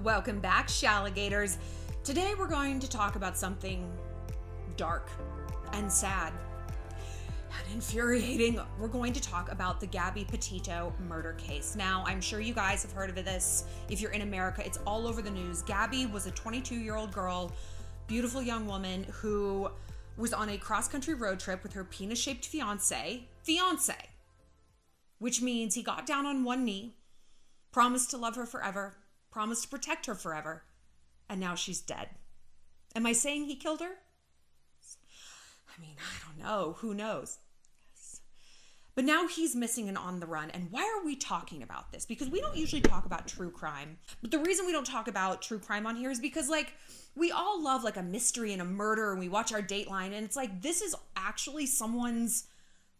Welcome back, Shalligators. Today we're going to talk about something dark and sad and infuriating. We're going to talk about the Gabby Petito murder case. Now, I'm sure you guys have heard of this. If you're in America, it's all over the news. Gabby was a 22-year-old girl, beautiful young woman who was on a cross-country road trip with her penis-shaped fiance, which means he got down on one knee, promised to love her forever, promised to protect her forever, and now she's dead. Am I saying he killed her? I mean, I don't know. Who knows? Yes. But now he's missing and on the run. And why are we talking about this? Because we don't usually talk about true crime. But the reason we don't talk about true crime on here is because, we all love, a mystery and a murder, and we watch our Dateline, and it's this is actually someone's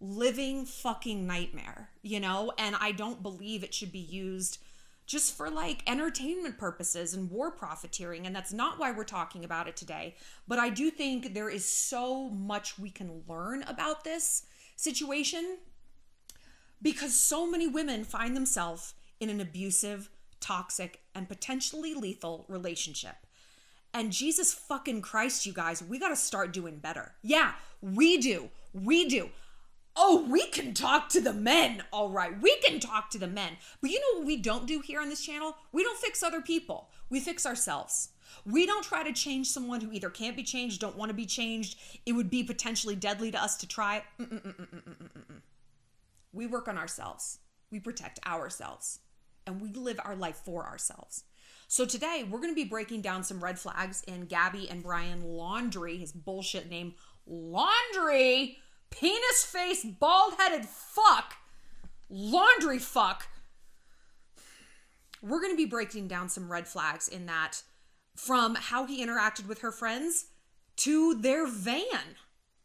living fucking nightmare, And I don't believe it should be used just for entertainment purposes and war profiteering. And that's not why we're talking about it today. But I do think there is so much we can learn about this situation because so many women find themselves in an abusive, toxic, and potentially lethal relationship. And Jesus fucking Christ, you guys, we got to start doing better. Yeah, we do. Oh, we can talk to the men. All right, we can talk to the men. But you know what we don't do here on this channel? We don't fix other people. We fix ourselves. We don't try to change someone who either can't be changed, don't want to be changed. It would be potentially deadly to us to try. We work on ourselves. We protect ourselves. And we live our life for ourselves. So today, we're going to be breaking down some red flags in Gabby and Brian LAUNDRIE, his bullshit name, LAUNDRIE. Penis face, bald headed fuck. Laundry fuck. We're going to be breaking down some red flags in that, from how he interacted with her friends to their van.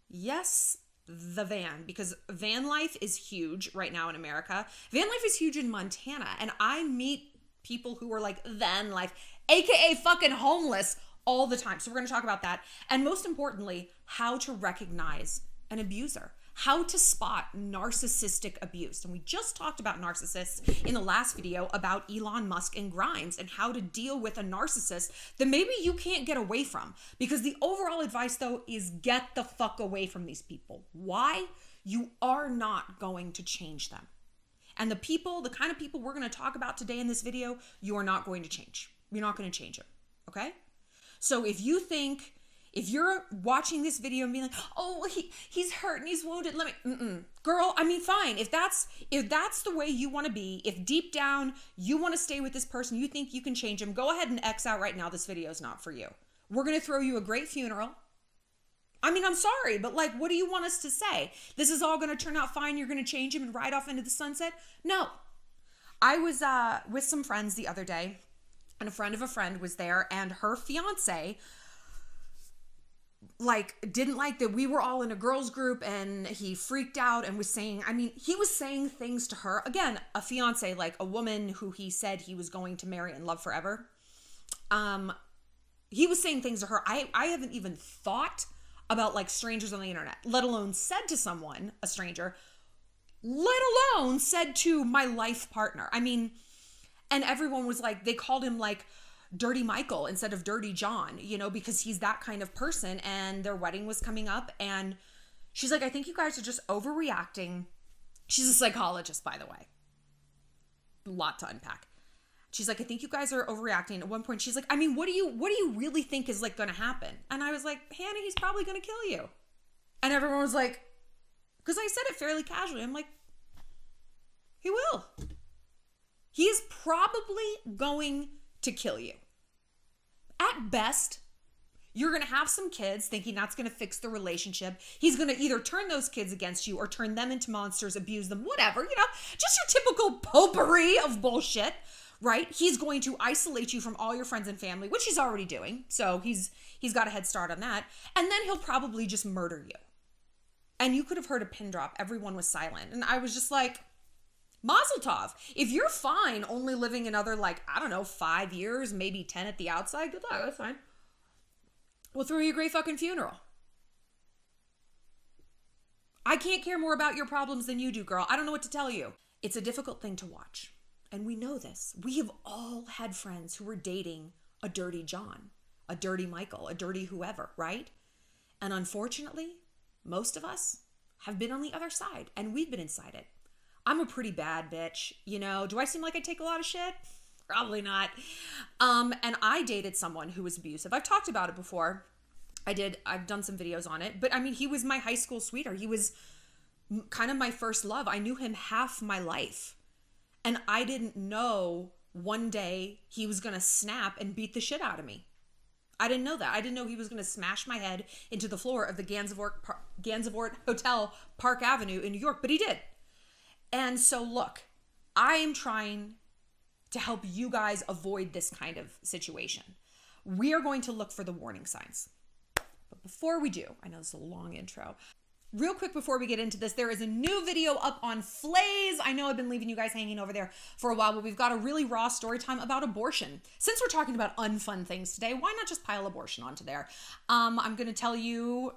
Yes, the van, because van life is huge right now in America. Van life is huge in Montana, and I meet people who are van life, aka fucking homeless, all the time. So we're going to talk about that, and most importantly, how to recognize an abuser, how to spot narcissistic abuse. And we just talked about narcissists in the last video about Elon Musk and Grimes and how to deal with a narcissist that maybe you can't get away from. Because the overall advice, though, is get the fuck away from these people. Why? You are not going to change them. And the kind of people we're going to talk about today in this video, you are not going to change. You're not going to change them. Okay? So if you're watching this video and being oh, he's hurt and he's wounded, girl, I mean, fine. If that's the way you want to be, if deep down you want to stay with this person, you think you can change him, go ahead and X out right now. This video is not for you. We're going to throw you a great funeral. I mean, I'm sorry, but what do you want us to say? This is all going to turn out fine. You're going to change him and ride off into the sunset? No. I was with some friends the other day, and a friend of a friend was there, and her fiance didn't like that we were all in a girls group, and he freaked out and was saying, he was saying things to her. Again, a fiance, a woman who he said he was going to marry and love forever. He was saying things to her. I haven't even thought about strangers on the internet, let alone said to someone, a stranger, let alone said to my life partner. And everyone was they called him Dirty Michael instead of Dirty John, because he's that kind of person. And their wedding was coming up, and she's I think you guys are just overreacting. She's a psychologist, by the way. A lot to unpack. She's I think you guys are overreacting. At one point, she's what do you really think is going to happen? And I was Hannah, he's probably going to kill you. And everyone was because I said it fairly casually. I'm he will. He is probably going to kill you. At best, you're going to have some kids thinking that's going to fix the relationship. He's going to either turn those kids against you or turn them into monsters, abuse them, whatever, just your typical potpourri of bullshit, right? He's going to isolate you from all your friends and family, which he's already doing. So he's got a head start on that. And then he'll probably just murder you. And you could have heard a pin drop. Everyone was silent. And I was just Mazel tov. If you're fine only living another 5 years, maybe 10 at the outside, good luck, that's fine. We'll throw you a great fucking funeral. I can't care more about your problems than you do, girl. I don't know what to tell you. It's a difficult thing to watch. and we know this, we have all had friends who were dating a dirty John, a dirty Michael, a dirty whoever, right? And unfortunately, most of us have been on the other side, and we've been inside it. I'm a pretty bad bitch, you know. Do I seem like I take a lot of shit? Probably not. And I dated someone who was abusive. I've talked about it before. I've done some videos on it, but I mean, he was my high school sweetheart. He was kind of my first love. I knew him half my life, and I didn't know one day he was going to snap and beat the shit out of me. I didn't know that. I didn't know he was going to smash my head into the floor of the Gansevoort Hotel, Park Avenue in New York, but he did. And so look, I am trying to help you guys avoid this kind of situation. We are going to look for the warning signs. But before we do, I know this is a long intro. Real quick before we get into this, there is a new video up on Flays. I know I've been leaving you guys hanging over there for a while, but we've got a really raw story time about abortion. Since we're talking about unfun things today, why not just pile abortion onto there? I'm going to tell you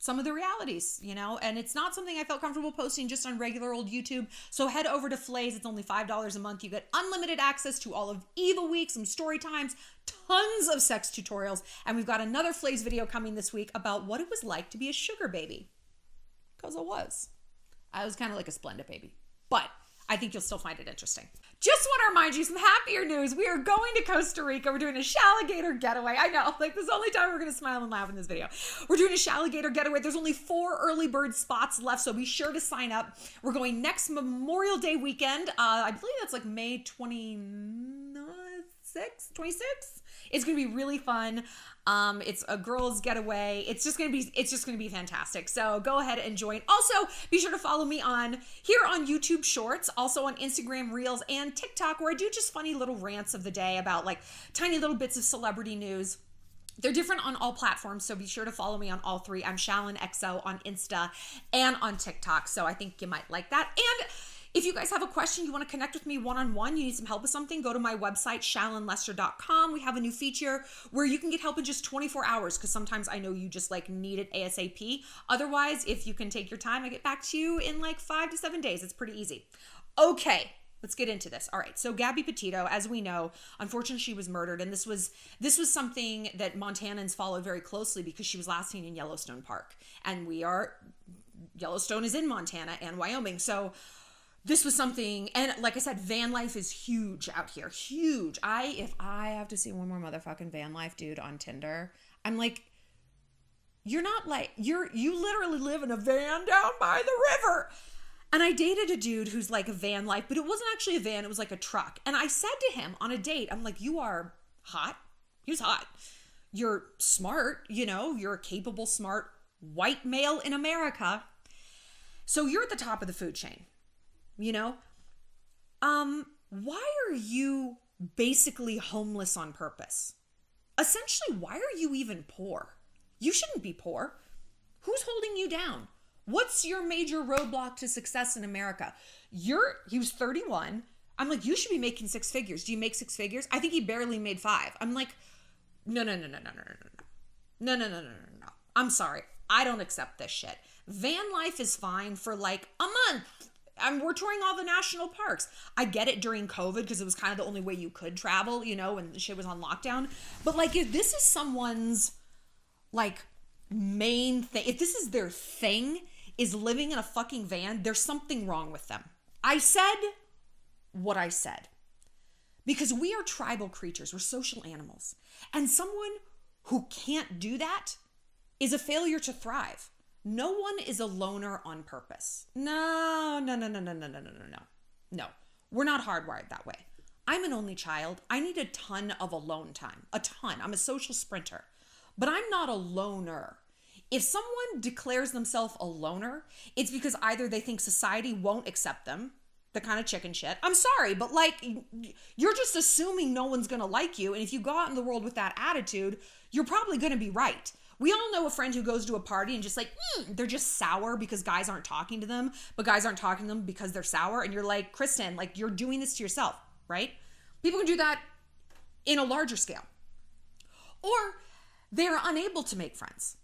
some of the realities, you know, and it's not something I felt comfortable posting just on regular old YouTube. So head over to Flays. It's only $5 a month. You get unlimited access to all of Evil Week, some story times, tons of sex tutorials. And we've got another Flays video coming this week about what it was like to be a sugar baby. Because I was kind of like a Splenda baby, but I think you'll still find it interesting. Just want to remind you some happier news. We are going to Costa Rica. We're doing a Shalligator getaway. I know, like this is the only time we're going to smile and laugh in this video. We're doing a Shalligator getaway. There's only 4 early bird spots left, so be sure to sign up. We're going next Memorial Day weekend. I believe that's like May 26th. It's going to be really fun. It's a girls getaway. It's just going to be fantastic. So go ahead and join. Also, be sure to follow me here on YouTube Shorts, also on Instagram Reels and TikTok, where I do just funny little rants of the day about like tiny little bits of celebrity news. They're different on all platforms, so be sure to follow me on all 3. I'm Shallon XO on Insta and on TikTok, so I think you might like that. And if you guys have a question, you want to connect with me one-on-one, you need some help with something, go to my website, shallonlester.com. We have a new feature where you can get help in just 24 hours because sometimes I know you just like need it ASAP. Otherwise, if you can take your time, I get back to you in like 5 to 7 days. It's pretty easy. Okay, let's get into this. All right, so Gabby Petito, as we know, unfortunately she was murdered, and this was something that Montanans followed very closely because she was last seen in Yellowstone Park, and Yellowstone is in Montana and Wyoming, so this was something, and like I said, van life is huge out here. Huge. If I have to see one more motherfucking van life dude on Tinder, I'm like, you literally live in a van down by the river. And I dated a dude who's like a van life, but it wasn't actually a van, it was like a truck. And I said to him on a date, I'm like, you are hot. He was hot. You're smart, you know, you're a capable, smart white male in America. So you're at the top of the food chain. You know, why are you basically homeless on purpose? Essentially, why are you even poor? You shouldn't be poor. Who's holding you down? What's your major roadblock to success in America? He was 31. I'm like, you should be making 6 figures. Do you make 6 figures? I think he barely made 5. I'm like, no. I'm sorry. I don't accept this shit. Van life is fine for like a month. We're touring all the national parks. I get it during COVID because it was kind of the only way you could travel, you know, when the shit was on lockdown. But like, if this is someone's like main thing, if this is their thing, is living in a fucking van, there's something wrong with them. I said what I said because we are tribal creatures. We're social animals. And someone who can't do that is a failure to thrive. No one is a loner on purpose. No. We're not hardwired that way. I'm an only child. I need a ton of alone time. A ton. I'm a social sprinter. But I'm not a loner. If someone declares themselves a loner, it's because either they think society won't accept them, the kind of chicken shit. I'm sorry, but like, you're just assuming no one's going to like you. And if you go out in the world with that attitude, you're probably going to be right. We all know a friend who goes to a party and just like, they're just sour because guys aren't talking to them, but guys aren't talking to them because they're sour. And you're like, Kristen, like you're doing this to yourself, right? People can do that in a larger scale. Or they're unable to make friends.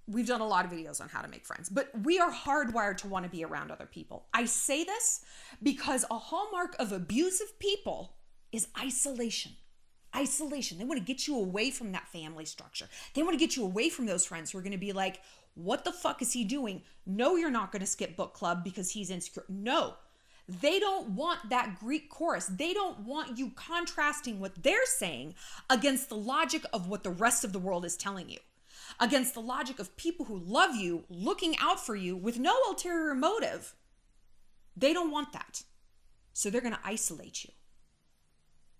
we've done a lot of videos on how to make friends, but we are hardwired to want to be around other people. I say this because a hallmark of abusive people is isolation. Isolation. They want to get you away from that family structure. They want to get you away from those friends who are going to be like, what the fuck is he doing? No, you're not going to skip book club because he's insecure. No, they don't want that Greek chorus. They don't want you contrasting what they're saying against the logic of what the rest of the world is telling you, against the logic of people who love you, looking out for you with no ulterior motive. They don't want that. So they're going to isolate you.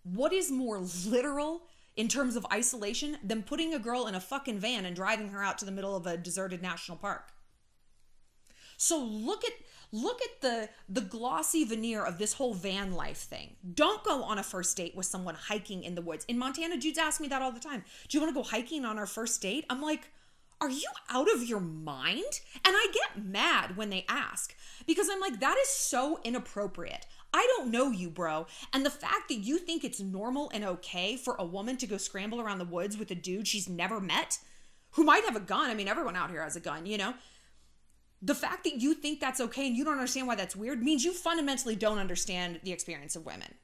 What is more literal in terms of isolation than putting a girl in a fucking van and driving her out to the middle of a deserted national park? So look at the glossy veneer of this whole van life thing. Don't go on a first date with someone hiking in the woods. In Montana, dudes ask me that all the time. Do you want to go hiking on our first date? I'm like, are you out of your mind? And I get mad when they ask because I'm like, that is so inappropriate. I don't know you, bro. And the fact that you think it's normal and okay for a woman to go scramble around the woods with a dude she's never met, who might have a gun. I mean, everyone out here has a gun, you know? The fact that you think that's okay and you don't understand why that's weird means you fundamentally don't understand the experience of women.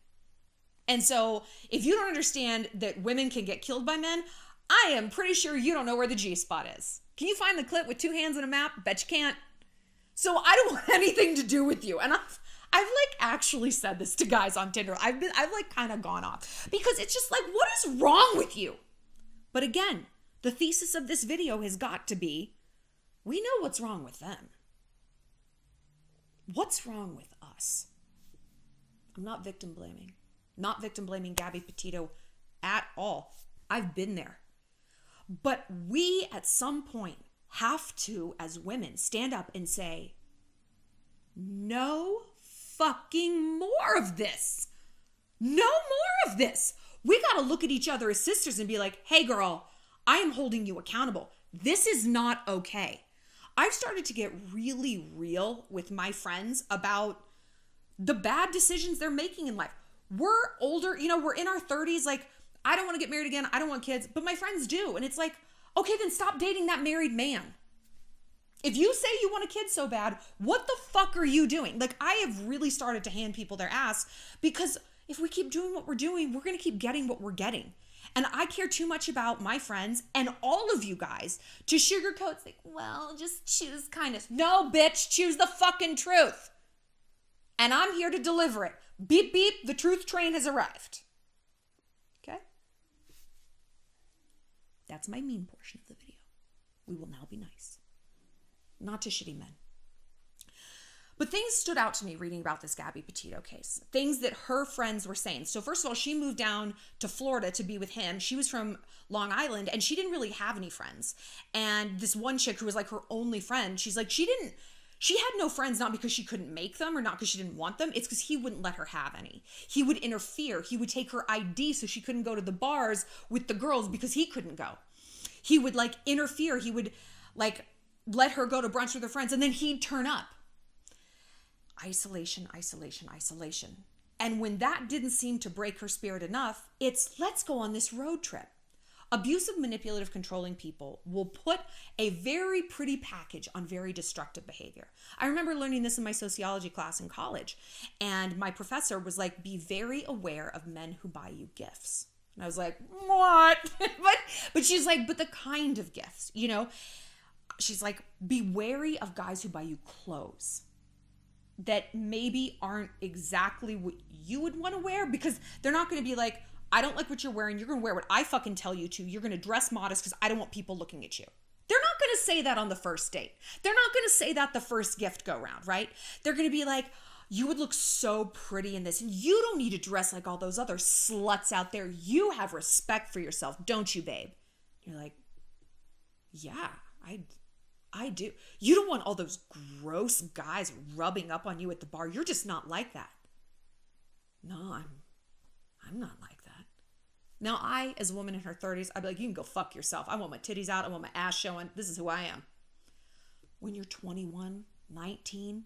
And so if you don't understand that women can get killed by men, I am pretty sure you don't know where the G-spot is. Can you find the clip with 2 hands on a map? Bet you can't. So I don't want anything to do with you. And I've like actually said this to guys on Tinder. I've like kind of gone off because it's just like, what is wrong with you? But again, the thesis of this video has got to be, we know what's wrong with them. What's wrong with us? I'm not victim blaming. Not victim blaming Gabby Petito at all. I've been there. But we at some point have to, as women, stand up and say, no fucking more of this. No more of this. We got to look at each other as sisters and be like, hey girl, I am holding you accountable. This is not okay. I've started to get really real with my friends about the bad decisions they're making in life. We're older, you know, we're in our 30s. Like, I don't want to get married again. I don't want kids, but my friends do. And it's like, okay, then stop dating that married man. If you say you want a kid so bad, what the fuck are you doing? Like, I have really started to hand people their ass because if we keep doing what we're doing, we're going to keep getting what we're getting. And I care too much about my friends and all of you guys to sugarcoat. It's like, well, just choose kindness. No, bitch, choose the fucking truth. And I'm here to deliver it. Beep, beep, the truth train has arrived. Okay? That's my mean portion of the video. We will now be nice. Not to shitty men. But things stood out to me reading about this Gabby Petito case. Things that her friends were saying. So first of all, she moved down to Florida to be with him. She was from Long Island and she didn't really have any friends. And this one chick who was like her only friend, she's like, she had no friends, not because she couldn't make them or not because she didn't want them. It's because he wouldn't let her have any. He would interfere. He would take her ID so she couldn't go to the bars with the girls because he couldn't go. He would like interfere. He would like let her go to brunch with her friends and then he'd turn up. Isolation, isolation, isolation. And when that didn't seem to break her spirit enough, it's let's go on this road trip. Abusive, manipulative, controlling people will put a very pretty package on very destructive behavior. I remember learning this in my sociology class in college. And my professor was like, be very aware of men who buy you gifts. And I was like, what? but she's like, but the kind of gifts, you know? She's like, be wary of guys who buy you clothes that maybe aren't exactly what you would want to wear because they're not going to be like, I don't like what you're wearing. You're going to wear what I fucking tell you to. You're going to dress modest because I don't want people looking at you. They're not going to say that on the first date. They're not going to say that the first gift go round, right? They're going to be like, you would look so pretty in this and you don't need to dress like all those other sluts out there. You have respect for yourself, don't you, babe? You're like, yeah, I do. You don't want all those gross guys rubbing up on you at the bar. You're just not like that. No, I'm not like that. Now I, as a woman in her 30s, I'd be like, you can go fuck yourself. I want my titties out. I want my ass showing. This is who I am. When you're 21, 19,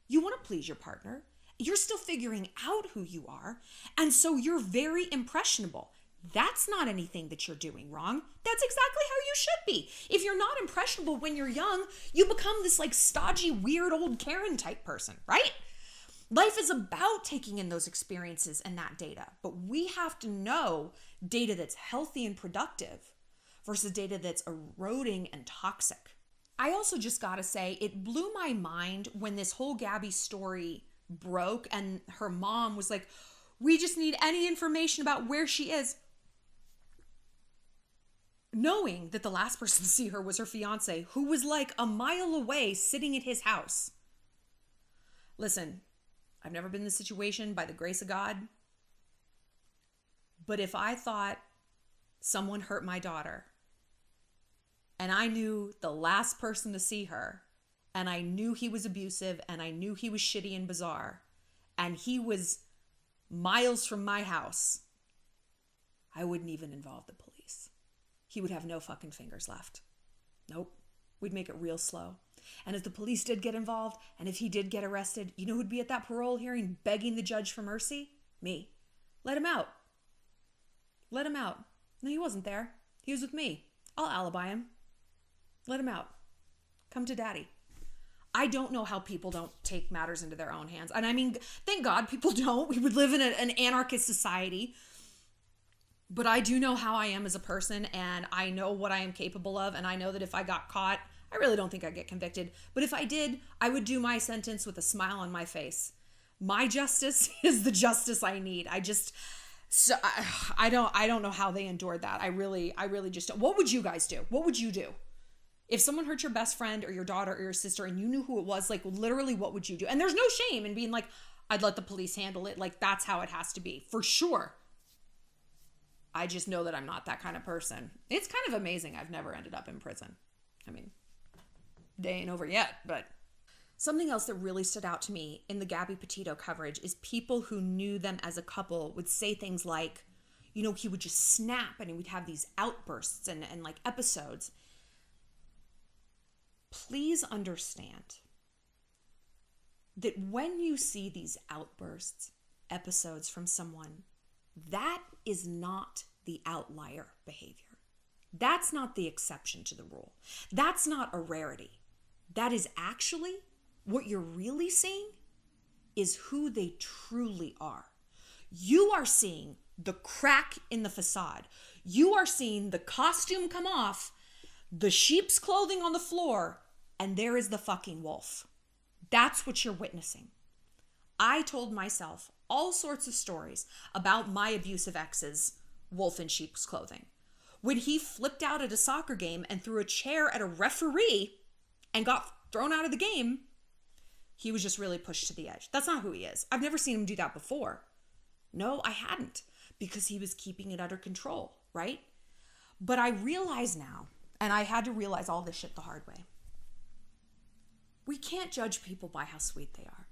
you want to please your partner. You're still figuring out who you are. And so you're very impressionable. That's not anything that you're doing wrong. That's exactly how you should be. If you're not impressionable when you're young, you become this like stodgy, weird old Karen type person, right? Life is about taking in those experiences and that data, but we have to know data that's healthy and productive versus data that's eroding and toxic. I also just gotta say, it blew my mind when this whole Gabby story broke and her mom was like, we just need any information about where she is. Knowing that the last person to see her was her fiance, who was like a mile away sitting at his house. Listen, I've never been in this situation by the grace of God. But if I thought someone hurt my daughter and I knew the last person to see her and I knew he was abusive and I knew he was shitty and bizarre and he was miles from my house, I wouldn't even involve the police. He would have no fucking fingers left. Nope. We'd make it real slow. And if the police did get involved, and if he did get arrested, you know who'd be at that parole hearing begging the judge for mercy? Me. Let him out. Let him out. No, he wasn't there. He was with me. I'll alibi him. Let him out. Come to daddy. I don't know how people don't take matters into their own hands. And I mean, thank God people don't. We would live in an anarchist society. But I do know how I am as a person, and I know what I am capable of, and I know that if I got caught, I really don't think I'd get convicted. But if I did, I would do my sentence with a smile on my face. My justice is the justice I need. I don't know how they endured that. I really just don't. What would you guys do? What would you do? If someone hurt your best friend or your daughter or your sister and you knew who it was, like literally what would you do? And there's no shame in being like, I'd let the police handle it. Like that's how it has to be, for sure. I just know that I'm not that kind of person. It's kind of amazing I've never ended up in prison. I mean, day ain't over yet, but something else that really stood out to me in the Gabby Petito coverage is people who knew them as a couple would say things like, you know, he would just snap and he would have these outbursts and like episodes. Please understand that when you see these outbursts, episodes from someone, that is not the outlier behavior. That's not the exception to the rule. That's not a rarity. That is actually what you're really seeing is who they truly are. You are seeing the crack in the facade. You are seeing the costume come off, the sheep's clothing on the floor, and there is the fucking wolf. That's what you're witnessing. I told myself all sorts of stories about my abusive ex's wolf in sheep's clothing. When he flipped out at a soccer game and threw a chair at a referee and got thrown out of the game, he was just really pushed to the edge. That's not who he is. I've never seen him do that before. No, I hadn't, because he was keeping it under control, right? But I realize now, and I had to realize all this shit the hard way, we can't judge people by how sweet they are.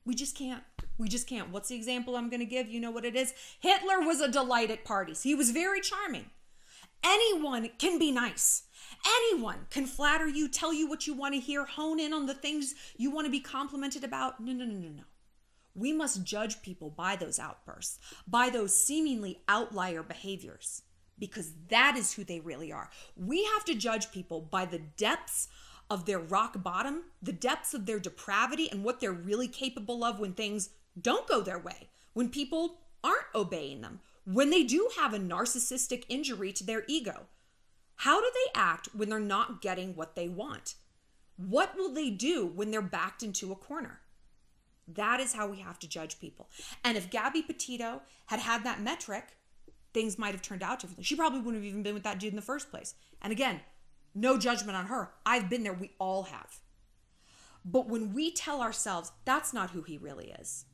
We just can't. We just can't. What's the example I'm going to give? You know what it is? Hitler was a delight at parties. He was very charming. Anyone can be nice. Anyone can flatter you, tell you what you want to hear, hone in on the things you want to be complimented about. No. We must judge people by those outbursts, by those seemingly outlier behaviors, because that is who they really are. We have to judge people by the depths of their rock bottom, the depths of their depravity, and what they're really capable of when things don't go their way, when people aren't obeying them, when they do have a narcissistic injury to their ego. How do they act when they're not getting what they want? What will they do when they're backed into a corner? That is how we have to judge people. And if Gabby Petito had had that metric, things might have turned out differently. She probably wouldn't have even been with that dude in the first place. And again, no judgment on her. I've been there. We all have. But when we tell ourselves that's not who he really is,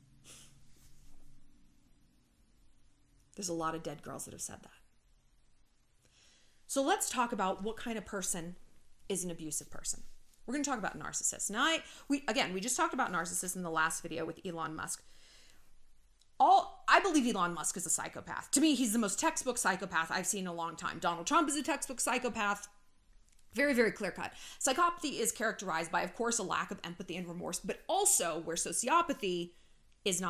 there's a lot of dead girls that have said that. So let's talk about what kind of person is an abusive person. We're going to talk about narcissists. Now, we just talked about narcissists in the last video with Elon Musk. I believe Elon Musk is a psychopath. To me, he's the most textbook psychopath I've seen in a long time. Donald Trump is a textbook psychopath. Very, very clear cut. Psychopathy is characterized by, of course, a lack of empathy and remorse, but also where sociopathy is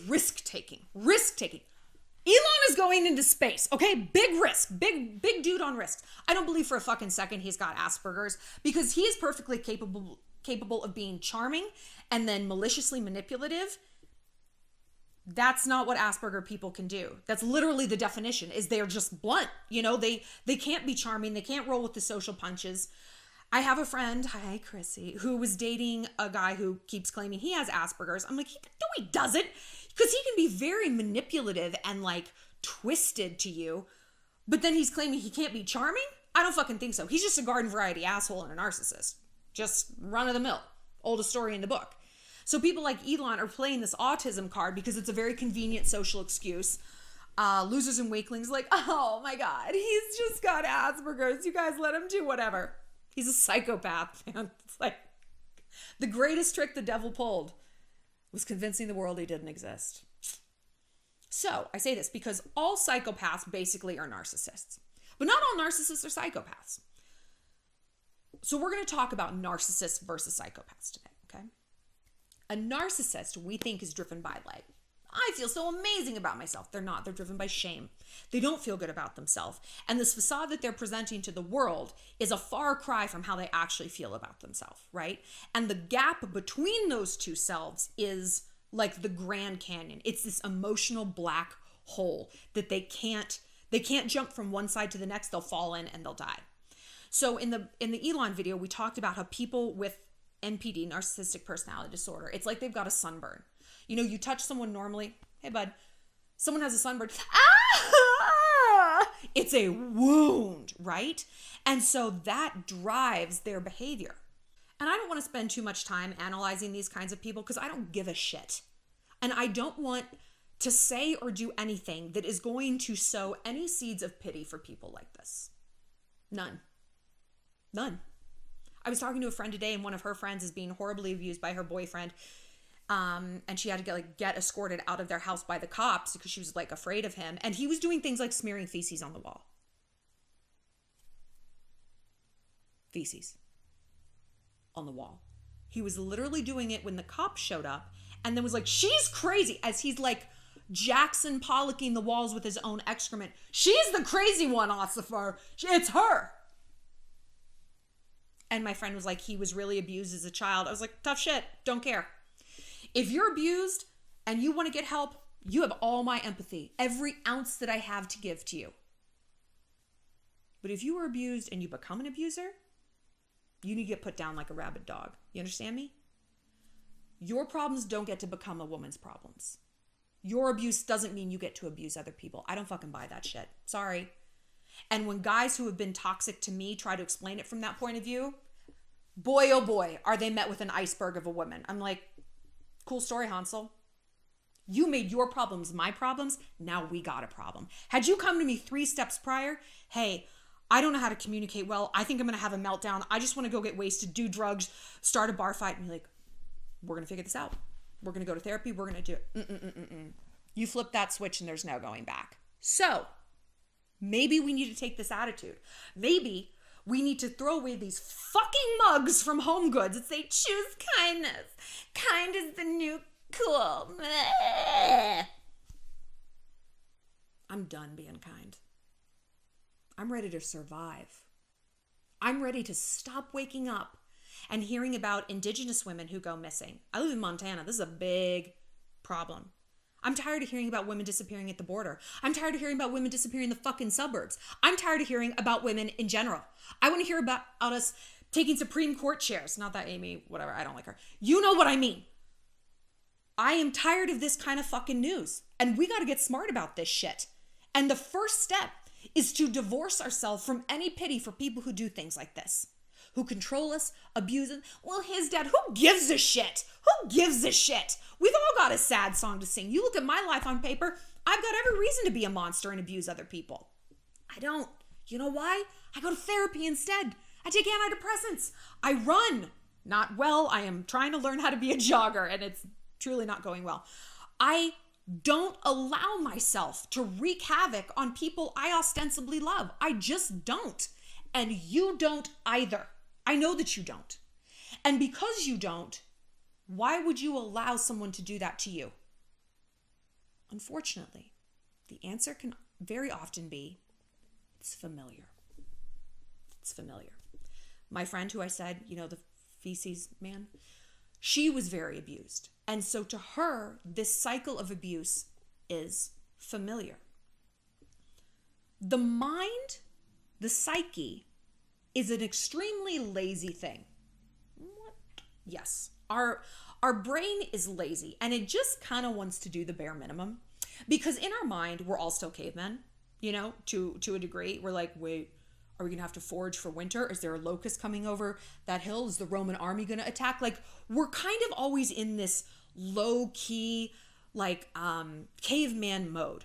risk-taking. Risk-taking. Elon is going into space, okay? Big risk, big dude on risks. I don't believe for a fucking second he's got Asperger's, because he is perfectly capable of being charming and then maliciously manipulative. That's not what Asperger people can do. That's literally the definition, is they're just blunt. You know, they can't be charming. They can't roll with the social punches. I have a friend, hi Chrissy, who was dating a guy who keeps claiming he has Asperger's. I'm like, no, he doesn't. Because he can be very manipulative and like twisted to you. But then he's claiming he can't be charming? I don't fucking think so. He's just a garden variety asshole and a narcissist. Just run of the mill. Oldest story in the book. So people like Elon are playing this autism card because it's a very convenient social excuse. Losers and weaklings like, oh my God, he's just got Asperger's. You guys let him do whatever. He's a psychopath, man. It's like the greatest trick the devil pulled was convincing the world he didn't exist. So I say this because all psychopaths basically are narcissists, but not all narcissists are psychopaths. So we're going to talk about narcissists versus psychopaths today, okay? A narcissist we think is driven by like, I feel so amazing about myself. They're not. They're driven by shame. They don't feel good about themselves. And this facade that they're presenting to the world is a far cry from how they actually feel about themselves, right? And the gap between those two selves is like the Grand Canyon. It's this emotional black hole that they can't jump from one side to the next. They'll fall in and they'll die. So in the Elon video, we talked about how people with NPD, narcissistic personality disorder, it's like they've got a sunburn. You know, you touch someone normally, hey bud, someone has a sunburn, it's a wound, right? And so that drives their behavior. And I don't want to spend too much time analyzing these kinds of people because I don't give a shit. And I don't want to say or do anything that is going to sow any seeds of pity for people like this. None. I was talking to a friend today, and one of her friends is being horribly abused by her boyfriend. And she had to get escorted out of their house by the cops because she was like afraid of him. And he was doing things like smearing feces on the wall. Feces on the wall. He was literally doing it when the cops showed up, and then was like, she's crazy, as he's like Jackson Pollocking the walls with his own excrement. She's the crazy one, Ossifer. It's her. And my friend was like, he was really abused as a child. I was like, tough shit. Don't care. If you're abused and you want to get help, you have all my empathy, every ounce that I have to give to you. But if you were abused and you become an abuser, you need to get put down like a rabid dog. You understand me? Your problems don't get to become a woman's problems. Your abuse doesn't mean you get to abuse other people. I don't fucking buy that shit. Sorry. And when guys who have been toxic to me try to explain it from that point of view, boy, oh boy, are they met with an iceberg of a woman. I'm like, cool story, Hansel. You made your problems my problems. Now we got a problem. Had you come to me 3 steps prior, hey, I don't know how to communicate well. I think I'm going to have a meltdown. I just want to go get wasted, do drugs, start a bar fight. And you're like, we're going to figure this out. We're going to go to therapy. We're going to do it. You flip that switch and there's no going back. So maybe we need to take this attitude. Maybe we need to throw away these fucking mugs from Home Goods and say, choose kindness. Kind is the new cool. I'm done being kind. I'm ready to survive. I'm ready to stop waking up and hearing about Indigenous women who go missing. I live in Montana. This is a big problem. I'm tired of hearing about women disappearing at the border. I'm tired of hearing about women disappearing in the fucking suburbs. I'm tired of hearing about women in general. I want to hear about us taking Supreme Court chairs. Not that Amy, whatever, I don't like her. You know what I mean. I am tired of this kind of fucking news. And we got to get smart about this shit. And the first step is to divorce ourselves from any pity for people who do things like this. Who control us, abuse us. Well, his dad, who gives a shit? Who gives a shit? We've all got a sad song to sing. You look at my life on paper, I've got every reason to be a monster and abuse other people. I don't. You know why? I go to therapy instead. I take antidepressants. I run. Not well. I am trying to learn how to be a jogger, and it's truly not going well. I don't allow myself to wreak havoc on people I ostensibly love. I just don't. And you don't either. I know that you don't. And because you don't, why would you allow someone to do that to you? Unfortunately, The answer can very often be, it's familiar. It's familiar. My friend who I said, the feces man, she was very abused. And so to her, this cycle of abuse is familiar. The mind, the psyche, is an extremely lazy thing. What? Yes. Our brain is lazy, and it just kind of wants to do the bare minimum, because in our mind, we're all still cavemen, to a degree. We're like, wait, are we going to have to forage for winter? Is there a locust coming over that hill? Is the Roman army going to attack? Like, we're kind of always in this low key, caveman mode,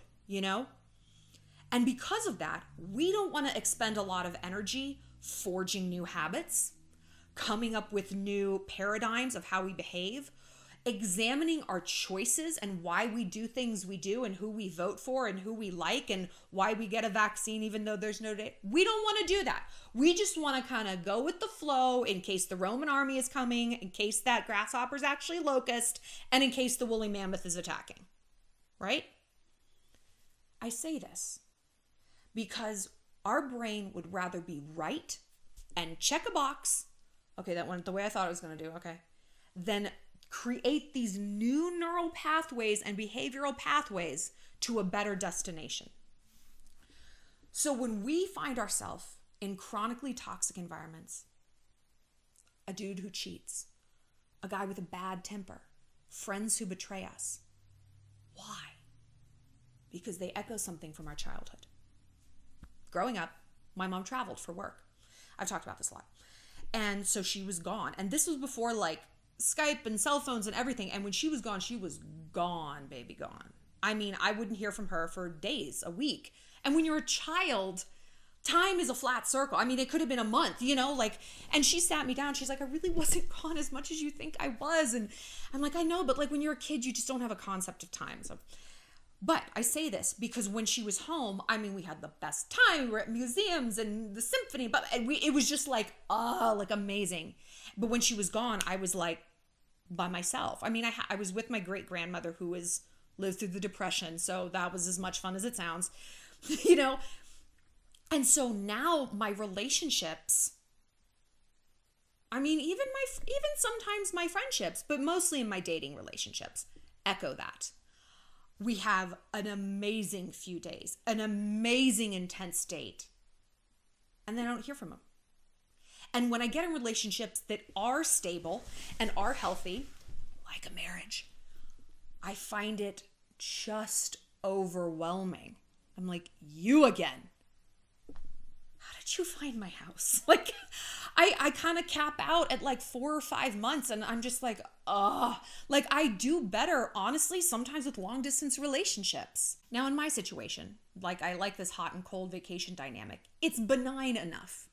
And because of that, we don't want to expend a lot of energy forging new habits, coming up with new paradigms of how we behave, examining our choices and why we do things we do and who we vote for and who we like and why we get a vaccine even though there's no date. We don't want to do that. We just want to kind of go with the flow in case the Roman army is coming, in case that grasshopper is actually locust, and in case the woolly mammoth is attacking, right? I say this because our brain would rather be right and check a box, okay, that went the way I thought it was going to do, okay, than create these new neural pathways and behavioral pathways to a better destination. So when we find ourselves in chronically toxic environments, a dude who cheats, a guy with a bad temper, friends who betray us, why? Because they echo something from our childhood. Growing up, my mom traveled for work. I've talked about this a lot. And so she was gone. And this was before Skype and cell phones and everything. And when she was gone, baby, gone. I mean, I wouldn't hear from her for days, a week. And when you're a child, time is a flat circle. I mean, it could have been a month, and she sat me down. She's like, I really wasn't gone as much as you think I was. And I'm like, I know, but when you're a kid, you just don't have a concept of time. So, but I say this because when she was home, I mean, we had the best time. We were at museums and the symphony, but it was just amazing. But when she was gone, I was by myself. I mean, I was with my great grandmother who lived through the Depression. So that was as much fun as it sounds, And so now my relationships, I mean, even sometimes my friendships, but mostly in my dating relationships, echo that. We have an amazing few days, an amazing intense date, and then I don't hear from them. And when I get in relationships that are stable and are healthy, like a marriage, I find it just overwhelming. I'm like, you again. How did you find my house? I kind of cap out at 4 or 5 months, and I'm just I do better, honestly, sometimes with long distance relationships. Now in my situation, I like this hot and cold vacation dynamic. It's benign enough.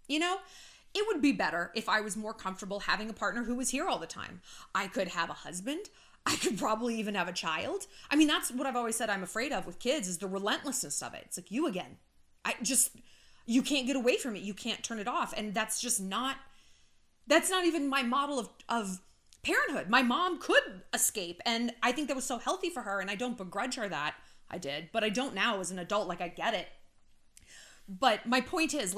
It would be better if I was more comfortable having a partner who was here all the time. I could have a husband. I could probably even have a child. I mean, that's what I've always said I'm afraid of with kids is the relentlessness of it. It's like, you again. You can't get away from it. You can't turn it off. And that's not even my model of parenthood. My mom could escape. And I think that was so healthy for her. And I don't begrudge her that. I did. But I don't now as an adult. I get it. But my point is,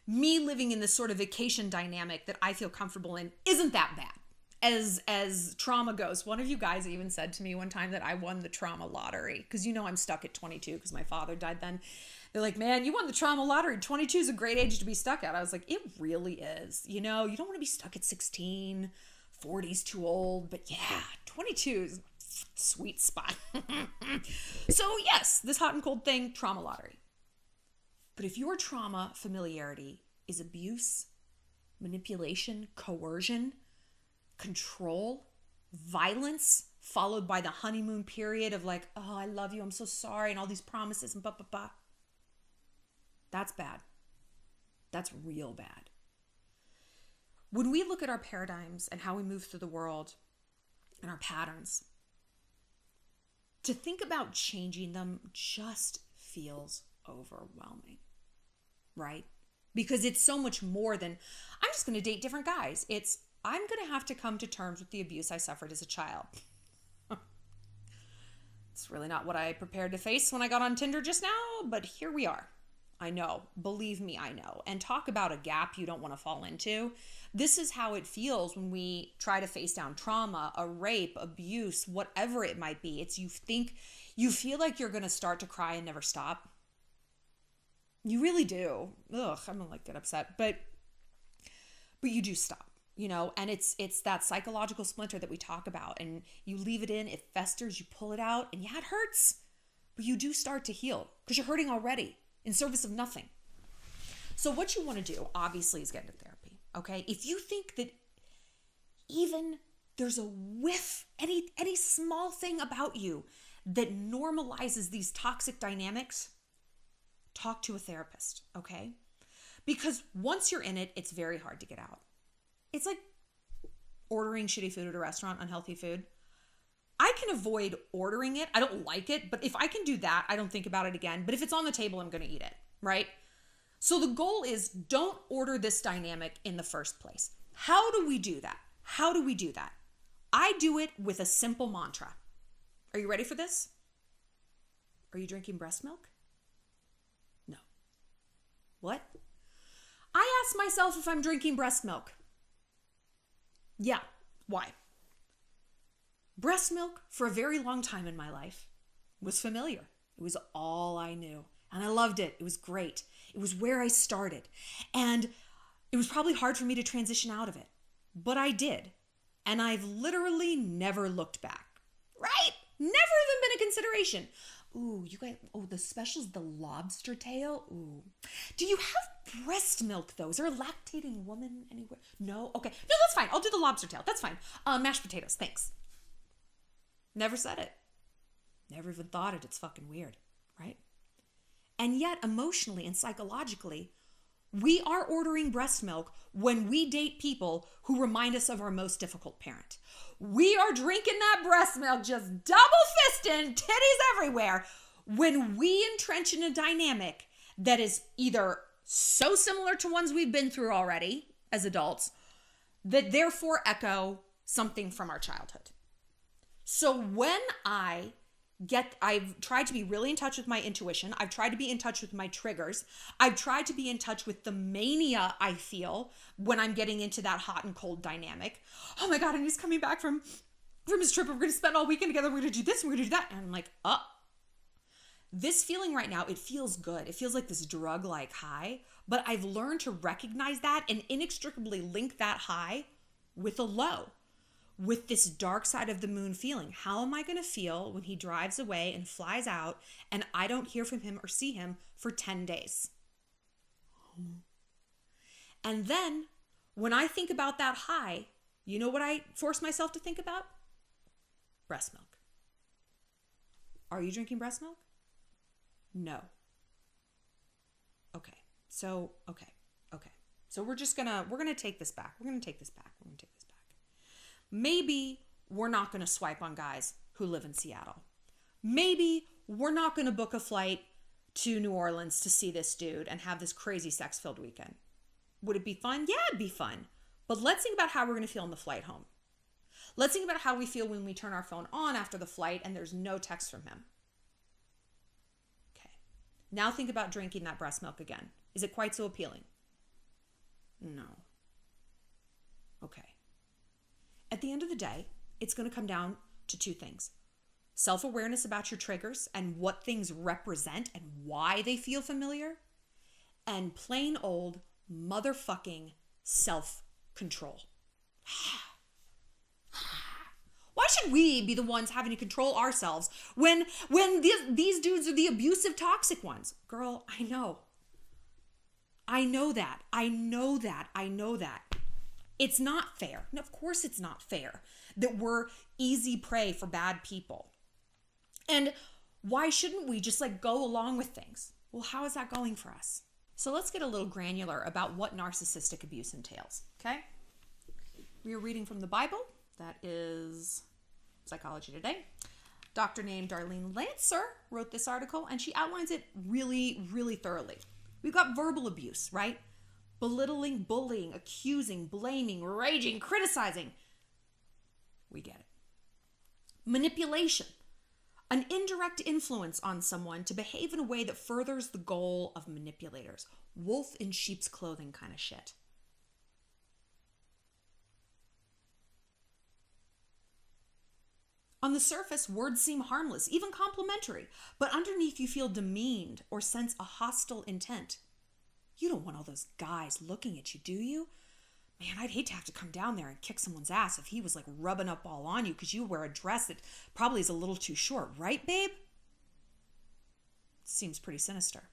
me living in this sort of vacation dynamic that I feel comfortable in isn't that bad. As trauma goes, one of you guys even said to me one time that I won the trauma lottery. Because I'm stuck at 22 because my father died then. They're like, man, you won the trauma lottery. 22 is a great age to be stuck at. I was like, it really is. You don't want to be stuck at 16. 40's too old. But yeah, 22 is a sweet spot. So yes, this hot and cold thing, trauma lottery. But if your trauma familiarity is abuse, manipulation, coercion, control, violence, followed by the honeymoon period of oh, I love you, I'm so sorry, and all these promises and that's bad. That's real bad. When we look at our paradigms and how we move through the world and our patterns, to think about changing them just feels overwhelming, right? Because it's so much more than, I'm just going to date different guys. It's, I'm going to have to come to terms with the abuse I suffered as a child. It's really not what I prepared to face when I got on Tinder just now, but here we are. I know. Believe me, I know. And talk about a gap you don't want to fall into. This is how it feels when we try to face down trauma, a rape, abuse, whatever it might be. It's you feel like you're going to start to cry and never stop. You really do. Ugh, I'm going to get upset. But you do stop. And it's that psychological splinter that we talk about, and you leave it in, it festers, you pull it out, and yeah, it hurts, but you do start to heal because you're hurting already in service of nothing. So what you want to do, obviously, is get into therapy, okay? If you think that even there's a whiff, any small thing about you that normalizes these toxic dynamics, talk to a therapist, okay? Because once you're in it, it's very hard to get out. It's like ordering shitty food at a restaurant, unhealthy food. I can avoid ordering it. I don't like it, but if I can do that, I don't think about it again. But if it's on the table, I'm going to eat it, right? So the goal is don't order this dynamic in the first place. How do we do that? I do it with a simple mantra. Are you ready for this? Are you drinking breast milk? No. What? I ask myself if I'm drinking breast milk. Yeah. Why? Breast milk, for a very long time in my life, was familiar. It was all I knew. And I loved it. It was great. It was where I started. And it was probably hard for me to transition out of it. But I did. And I've literally never looked back. Right? Never even been a consideration. Ooh, you guys, the special's the lobster tail. Ooh. Do you have breast milk, though? Is there a lactating woman anywhere? No? Okay. No, that's fine. I'll do the lobster tail. That's fine. Mashed potatoes. Thanks. Never said it. Never even thought it. It's fucking weird, right? And yet, emotionally and psychologically, we are ordering breast milk when we date people who remind us of our most difficult parent. We are drinking that breast milk just double-fisting, titties everywhere, when we entrench in a dynamic that is either so similar to ones we've been through already as adults that therefore echo something from our childhood. So when I've tried to be really in touch with my intuition. I've tried to be in touch with my triggers. I've tried to be in touch with the mania I feel when I'm getting into that hot and cold dynamic. Oh my God, and he's coming back from his trip. We're going to spend all weekend together. We're going to do this. We're going to do that. And I'm like, this feeling right now, it feels good. It feels like this drug-like high, but I've learned to recognize that and inextricably link that high with a low. With this dark side of the moon feeling. How am I going to feel when he drives away and flies out and I don't hear from him or see him for 10 days? And then when I think about that high, you know what I force myself to think about? Breast milk. Are you drinking breast milk? No. Okay. So we're going to take this back. We're going to take this back. Maybe we're not going to swipe on guys who live in Seattle. Maybe we're not going to book a flight to New Orleans to see this dude and have this crazy sex-filled weekend. Would it be fun? Yeah, it'd be fun. But let's think about how we're going to feel on the flight home. Let's think about how we feel when we turn our phone on after the flight and there's no text from him. Okay. Now think about drinking that breast milk again. Is it quite so appealing? No. Okay. At the end of the day, it's going to come down to two things. Self-awareness about your triggers and what things represent and why they feel familiar. And plain old motherfucking self-control. Why should we be the ones having to control ourselves when these dudes are the abusive, toxic ones? Girl, I know. I know that. It's not fair. And of course it's not fair that we're easy prey for bad people. And why shouldn't we just go along with things? Well, how is that going for us? So let's get a little granular about what narcissistic abuse entails, okay? We are reading from the Bible. That is Psychology Today. Doctor named Darlene Lancer wrote this article, and she outlines it really, really thoroughly. We've got verbal abuse, right? Belittling, bullying, accusing, blaming, raging, criticizing. We get it. Manipulation. An indirect influence on someone to behave in a way that furthers the goal of manipulators. Wolf in sheep's clothing kind of shit. On the surface, words seem harmless, even complimentary, but underneath you feel demeaned or sense a hostile intent. You don't want all those guys looking at you, do you? Man, I'd hate to have to come down there and kick someone's ass if he was like rubbing up all on you because you wear a dress that probably is a little too short, right, babe? Seems pretty sinister.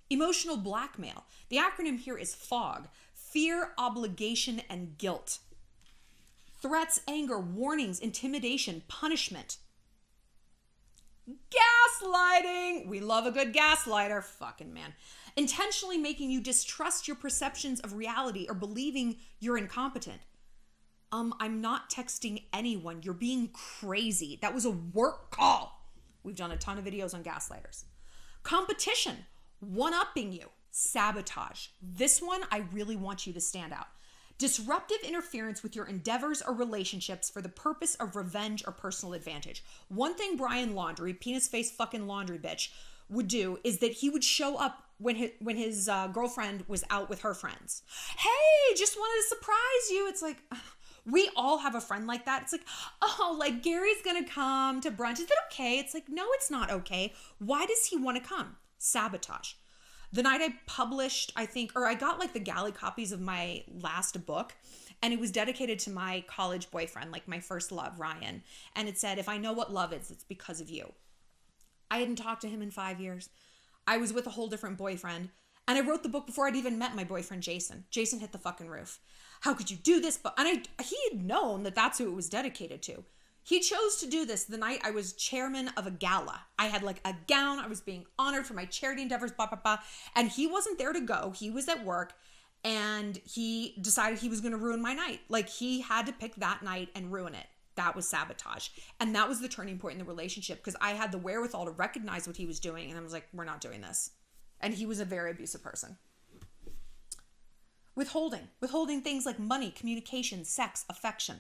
Emotional blackmail. The acronym here is FOG. Fear, obligation, and guilt. Threats, anger, warnings, intimidation, punishment. Gaslighting. We love a good gaslighter. Fucking man. Intentionally making you distrust your perceptions of reality or believing you're incompetent. I'm not texting anyone. You're being crazy. That was a work call. We've done a ton of videos on gaslighters. Competition. One-upping you. Sabotage. This one, I really want you to stand out. Disruptive interference with your endeavors or relationships for the purpose of revenge or personal advantage. One thing Brian Laundrie, penis face fucking laundry bitch, would do is that he would show up when his girlfriend was out with her friends. Hey, just wanted to surprise you. It's like, we all have a friend like that. It's like, oh, like Gary's gonna come to brunch. Is that okay? It's like, no, it's not okay. Why does he want to come? Sabotage. The night I published, I got like the galley copies of my last book, and it was dedicated to my college boyfriend, like my first love, Ryan. And it said, if I know what love is, it's because of you. I hadn't talked to him in 5 years. I was with a whole different boyfriend. And I wrote the book before I'd even met my boyfriend, Jason. Jason hit the fucking roof. How could you do this? He had known that that's who it was dedicated to. He chose to do this the night I was chairman of a gala. I had like a gown. I was being honored for my charity endeavors, blah, blah, blah. And he wasn't there to go. He was at work, and he decided he was going to ruin my night. Like, he had to pick that night and ruin it. That was sabotage. And that was the turning point in the relationship, because I had the wherewithal to recognize what he was doing. And I was like, we're not doing this. And he was a very abusive person. Withholding things like money, communication, sex, affection.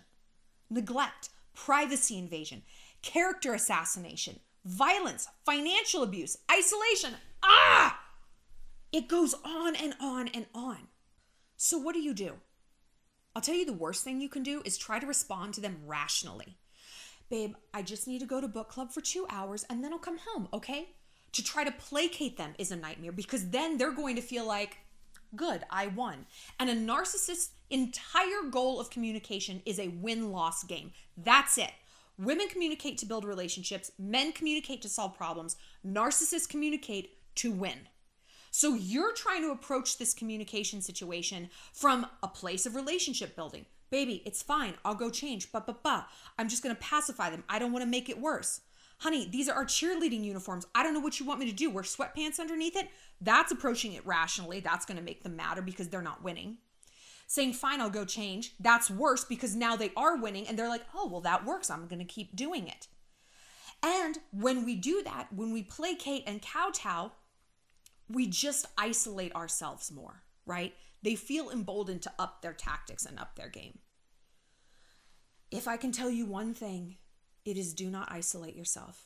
Neglect, privacy invasion, character assassination, violence, financial abuse, isolation. It goes on and on and on. So what do? I'll tell you, the worst thing you can do is try to respond to them rationally. Babe, I just need to go to book club for 2 hours and then I'll come home, okay? To try to placate them is a nightmare, because then they're going to feel like, good, I won. And a narcissist's entire goal of communication is a win-loss game. That's it. Women communicate to build relationships. Men communicate to solve problems. Narcissists communicate to win. So you're trying to approach this communication situation from a place of relationship building. Baby, it's fine. I'll go change. I'm just going to pacify them. I don't want to make it worse. Honey, these are our cheerleading uniforms. I don't know what you want me to do. Wear sweatpants underneath it? That's approaching it rationally. That's going to make them madder because they're not winning. Saying, fine, I'll go change. That's worse, because now they are winning and they're like, oh, well, that works. I'm going to keep doing it. And when we do that, when we placate and kowtow, we just isolate ourselves more, right? They feel emboldened to up their tactics and up their game. If I can tell you one thing, it is, do not isolate yourself.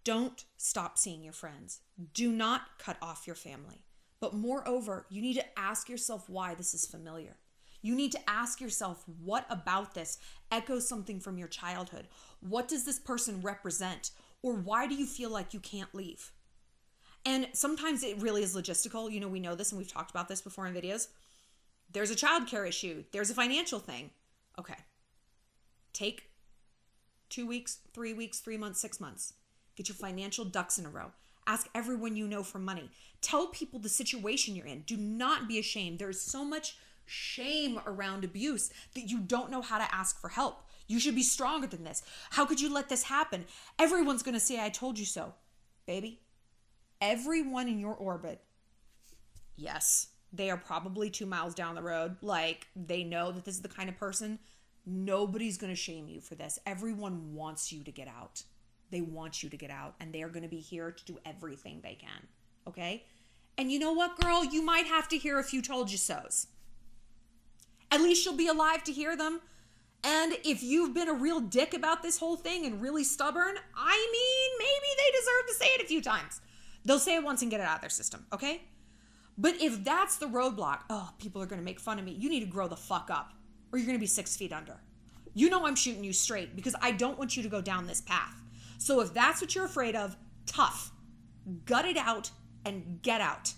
Don't stop seeing your friends. Do not cut off your family. But moreover, you need to ask yourself why this is familiar. You need to ask yourself, what about this echoes something from your childhood? What does this person represent? Or why do you feel like you can't leave? And sometimes it really is logistical. You know, we know this and we've talked about this before in videos. There's a childcare issue. There's a financial thing. Okay. Take 2 weeks, 3 weeks, 3 months, 6 months. Get your financial ducks in a row. Ask everyone you know for money. Tell people the situation you're in. Do not be ashamed. There's so much shame around abuse that you don't know how to ask for help. You should be stronger than this. How could you let this happen? Everyone's going to say, I told you so. Baby, everyone in your orbit, yes, they are probably 2 miles down the road. Like, they know that this is the kind of person. Nobody's going to shame you for this. Everyone wants you to get out. They want you to get out, and they are going to be here to do everything they can. Okay? And you know what, girl? You might have to hear a few told you so's. At least you'll be alive to hear them. And if you've been a real dick about this whole thing and really stubborn, I mean, maybe they deserve to say it a few times. They'll say it once and get it out of their system, okay? But if that's the roadblock, oh, people are going to make fun of me. You need to grow the fuck up or you're going to be 6 feet under. You know I'm shooting you straight because I don't want you to go down this path. So if that's what you're afraid of, tough. Gut it out and get out.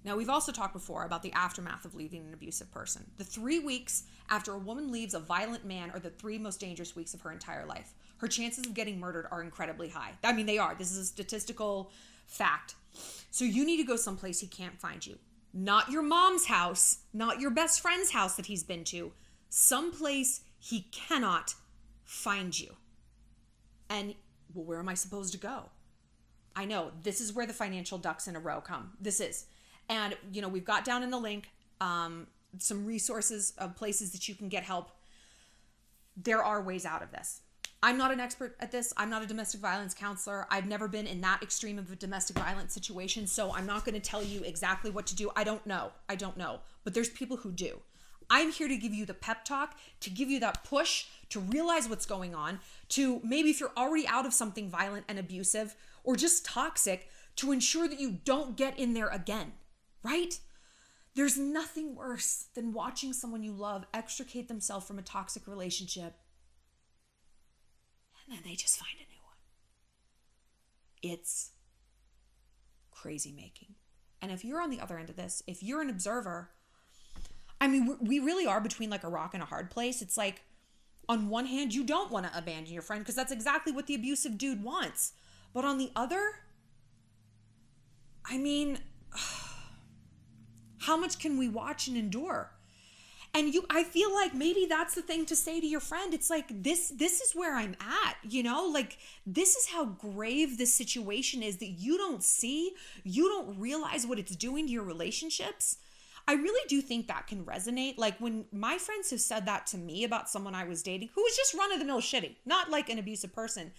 Now, we've also talked before about the aftermath of leaving an abusive person. The 3 weeks after a woman leaves a violent man are the 3 most dangerous weeks of her entire life. Her chances of getting murdered are incredibly high. I mean, they are. This is a statistical fact. So you need to go someplace he can't find you. Not your mom's house, not your best friend's house that he's been to. Someplace he cannot find you. And, well, where am I supposed to go? I know, this is where the financial ducks in a row come. This is. And, you know, we've got down in the link some resources of places that you can get help. There are ways out of this. I'm not an expert at this. I'm not a domestic violence counselor. I've never been in that extreme of a domestic violence situation, so I'm not going to tell you exactly what to do. I don't know. But there's people who do. I'm here to give you the pep talk, to give you that push, to realize what's going on, to maybe if you're already out of something violent and abusive or just toxic, to ensure that you don't get in there again. Right? There's nothing worse than watching someone you love extricate themselves from a toxic relationship and then they just find a new one. It's crazy making. And if you're on the other end of this, if you're an observer, I mean, we really are between like a rock and a hard place. It's like, on one hand, you don't want to abandon your friend because that's exactly what the abusive dude wants. But on the other, I mean, how much can we watch and endure? And I feel like maybe that's the thing to say to your friend. It's like, this is where I'm at, you know? Like, this is how grave this situation is that you don't see, you don't realize what it's doing to your relationships. I really do think that can resonate. Like, when my friends have said that to me about someone I was dating who was just run-of-the-mill shitty, not like an abusive person,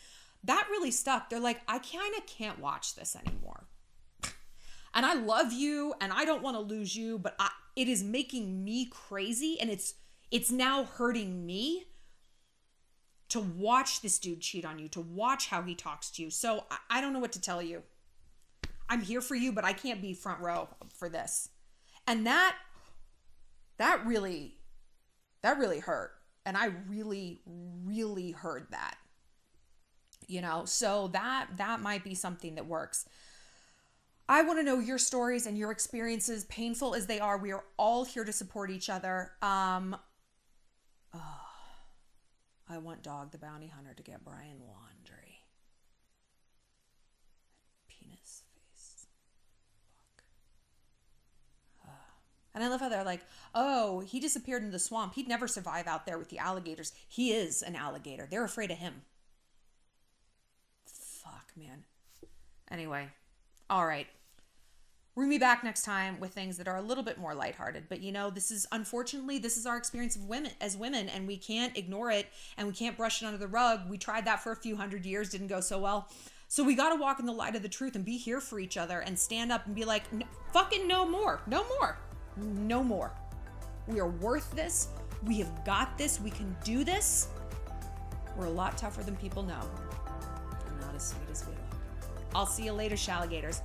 that really stuck. They're like, I kind of can't watch this anymore. And I love you and I don't want to lose you, but it is making me crazy and it's now hurting me to watch this dude cheat on you, to watch how he talks to you. So I don't know what to tell you. I'm here for you, but I can't be front row for this. And that really hurt. And I really, really heard that, you know, so that might be something that works. I want to know your stories and your experiences, painful as they are. We are all here to support each other. I want Dog the Bounty Hunter to get Brian laundry. Penis face. Fuck. And I love how they're like, oh, he disappeared in the swamp. He'd never survive out there with the alligators. He is an alligator. They're afraid of him. Fuck, man. Anyway. All right. We're going to be back next time with things that are a little bit more lighthearted. But, you know, this is our experience of women, and we can't ignore it, and we can't brush it under the rug. We tried that for a few hundred years, didn't go so well. So we got to walk in the light of the truth and be here for each other and stand up and be like, fucking no more. No more. No more. We are worth this. We have got this. We can do this. We're a lot tougher than people know. And not as sweet as we look. I'll see you later, Shalligators.